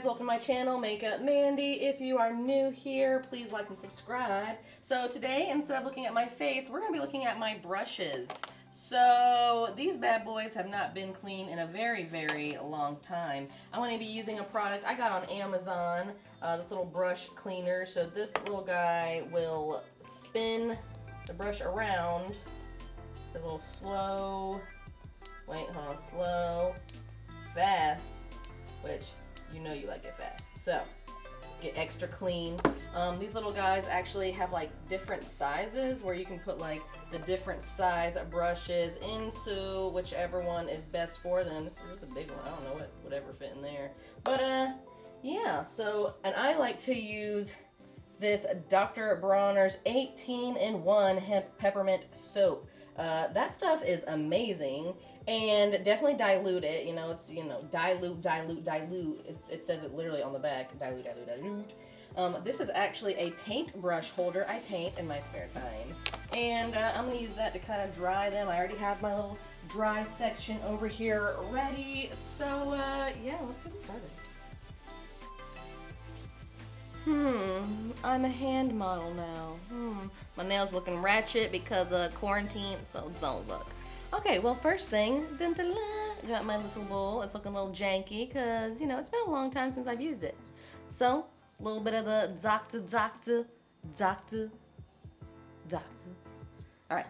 guys, welcome to my channel, Makeup Mandy. If you are new here, please like and subscribe. So today, instead of looking at my face, we're going to be looking at my brushes. So these bad boys have not been clean in a very, very long time. I'm going to be using a product I got on Amazon, this little brush cleaner. So this little guy will spin the brush around. A little slow, slow, fast, which you know you like it fast. So get extra clean. These little guys actually have like different sizes where you can put like the different size brushes into whichever one is best for them. This is a big one. I don't know what would ever fit in there. But yeah, so, and I like to use this Dr. Bronner's 18-in-1 hemp peppermint soap. That stuff is amazing, and definitely dilute it. You know, it's, you know, dilute. It says it literally on the back, dilute. This is actually a paintbrush holder. I paint in my spare time, and I'm gonna use that to kind of dry them. I already have my little dry section over here ready, so yeah, let's get started. I'm a hand model now. My nails looking ratchet because of quarantine, so don't look. Okay, well, first thing, got my little bowl. It's looking a little janky because, you know, it's been a long time since I've used it. So, a little bit of the doctor. Alright,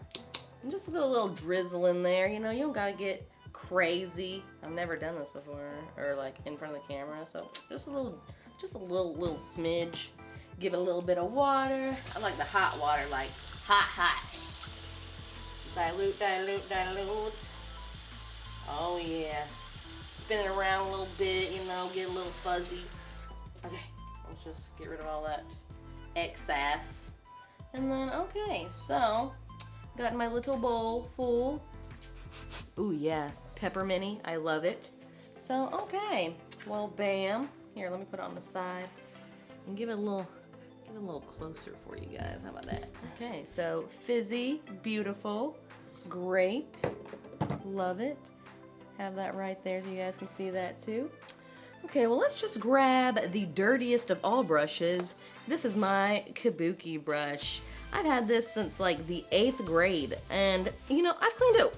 just a little drizzle in there. You know, you don't gotta get crazy. I've never done this before, or like in front of the camera, so just a little smidge. Give it a little bit of water. I like the hot water, like hot. Dilute. Oh yeah. Spin it around a little bit, you know, get a little fuzzy. Okay, let's just get rid of all that excess. And then, okay, so, got my little bowl full. Ooh yeah, pepperminty, I love it. So, okay, well, bam. Here, let me put it on the side and give it a little closer for you guys. How about that? Okay, so fizzy, beautiful, great, love it. Have that right there so you guys can see that too. Okay, well, let's just grab the dirtiest of all brushes. This is my Kabuki brush. I've had this since like the 8th grade, and you know, I've cleaned it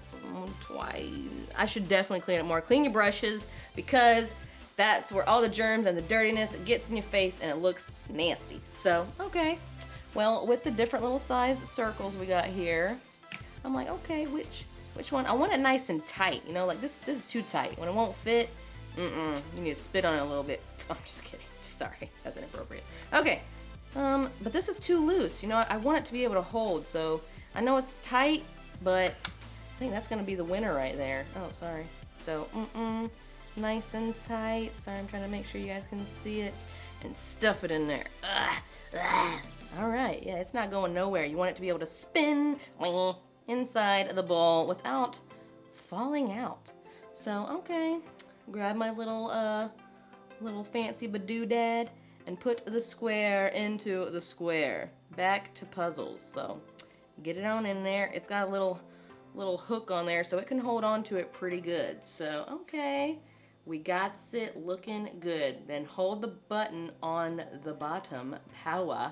twice. I should definitely clean it more. Clean your brushes, because that's where all the germs and the dirtiness gets in your face and it looks nasty. So, okay. Well, with the different little size circles we got here, I'm like, okay, which one? I want it nice and tight, you know, like this is too tight. When it won't fit, you need to spit on it a little bit. Oh, I'm just kidding. Sorry, that's inappropriate. Okay, but this is too loose. You know, I want it to be able to hold, so I know it's tight, but I think that's gonna be the winner right there. Oh, sorry. So, nice and tight. Sorry, I'm trying to make sure you guys can see it, and stuff it in there. Alright, yeah, it's not going nowhere. You want it to be able to spin inside the bowl without falling out. So, okay, grab my little fancy badoodad and put the square into the square. Back to puzzles. So, get it on in there. It's got a little hook on there so it can hold on to it pretty good. So, okay. We got it looking good. Then hold the button on the bottom, power,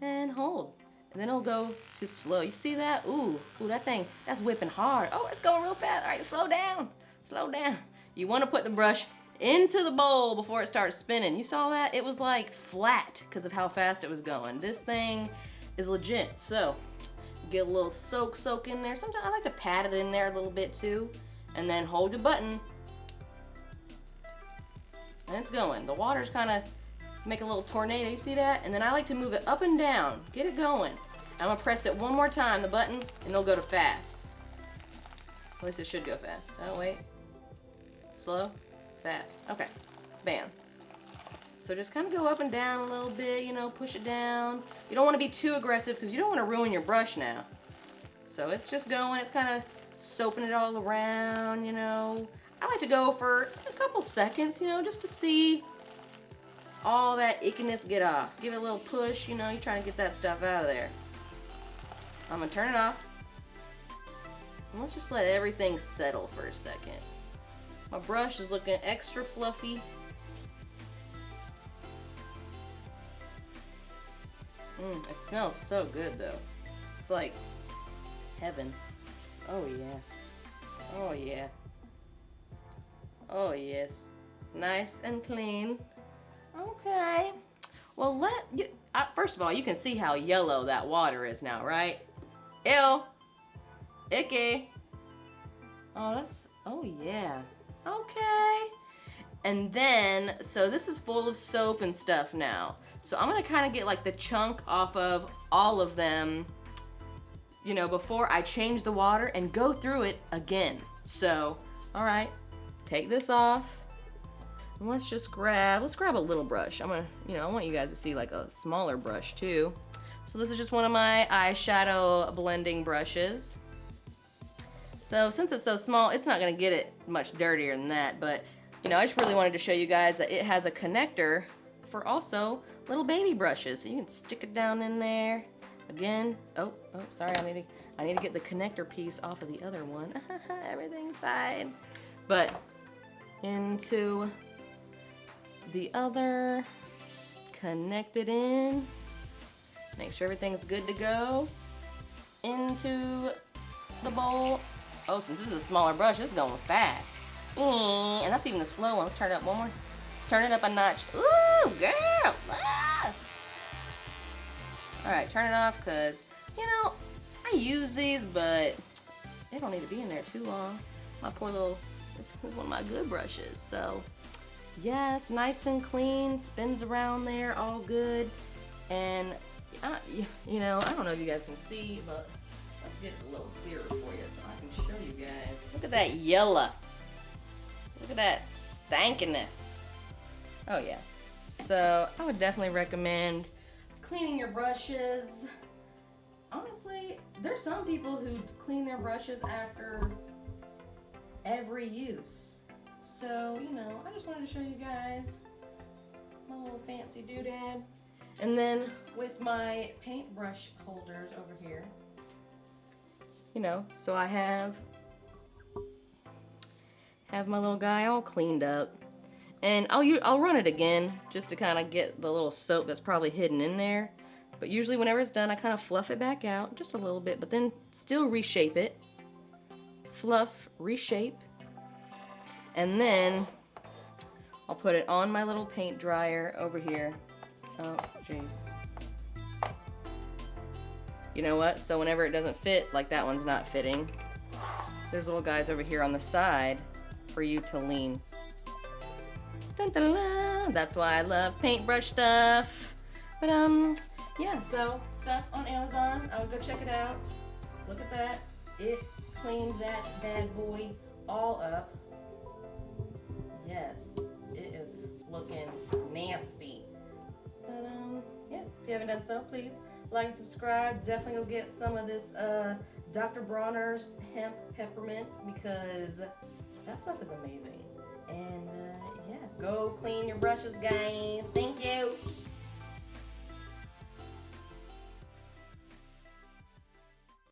and hold. And then it'll go to slow. You see that? Ooh, that thing, that's whipping hard. Oh, it's going real fast. All right, slow down. You want to put the brush into the bowl before it starts spinning. You saw that? It was like flat because of how fast it was going. This thing is legit. So, get a little soak in there. Sometimes I like to pat it in there a little bit too. And then hold the button. And it's going. The water's kind of make a little tornado. You see that? And then I like to move it up and down. Get it going. I'm going to press it one more time, the button, and it'll go to fast. At least it should go fast. Oh, wait. Slow. Fast. Okay. Bam. So just kind of go up and down a little bit, you know, push it down. You don't want to be too aggressive because you don't want to ruin your brush now. So it's just going. It's kind of soaping it all around, you know. I like to go for a couple seconds, you know, just to see all that ickiness get off. Give it a little push, you know, you're trying to get that stuff out of there. I'm gonna turn it off. And let's just let everything settle for a second. My brush is looking extra fluffy. It smells so good though. It's like heaven. Oh yeah. Oh yeah. Oh yes. Nice and clean. Okay. Well, first of all, you can see how yellow that water is now, right? Ew. Icky. Oh yeah. Okay. And then, so this is full of soap and stuff now. So I'm gonna kind of get like the chunk off of all of them, you know, before I change the water and go through it again. So, all right, take this off. And let's grab a little brush. I want you guys to see like a smaller brush too. So this is just one of my eyeshadow blending brushes. So since it's so small, it's not gonna get it much dirtier than that, but you know, I just really wanted to show you guys that it has a connector for also little baby brushes. So you can stick it down in there. Again, oh, sorry, I need to get the connector piece off of the other one. Everything's fine. But into the other, connect it in. Make sure everything's good to go. Into the bowl. Oh, since this is a smaller brush, this is going fast. And that's even the slow one. Let's turn it up one more. Turn it up a notch. Ooh, girl. Ah. All right, turn it off because, you know, I use these, but they don't need to be in there too long. My poor little, this is one of my good brushes. So, yes, nice and clean. Spins around there, all good. And, you know, I don't know if you guys can see, but let's get it a little clearer for you so I can show you guys. Look at that yellow. Look at that stankiness. Oh yeah. So I would definitely recommend cleaning your brushes. Honestly, there's some people who clean their brushes after every use. So, you know, I just wanted to show you guys my little fancy doodad. And then with my paintbrush holders over here, you know, so I have my little guy all cleaned up, and I'll run it again just to kind of get the little soap that's probably hidden in there. But usually whenever it's done, I kind of fluff it back out just a little bit, but then still reshape it. Fluff, reshape, and then I'll put it on my little paint dryer over here. Oh, jeez. You know what? So whenever it doesn't fit, like that one's not fitting, there's little guys over here on the side for you to lean. Dun, dun, dun. That's why I love paintbrush stuff. But yeah, so stuff on Amazon. I would go check it out. Look at that. It cleans that bad boy all up. Yes, it is looking nasty. But yeah, if you haven't done so, please like and subscribe. Definitely go get some of this Dr. Bronner's hemp peppermint because that stuff is amazing. And yeah, go clean your brushes, guys. Thank you.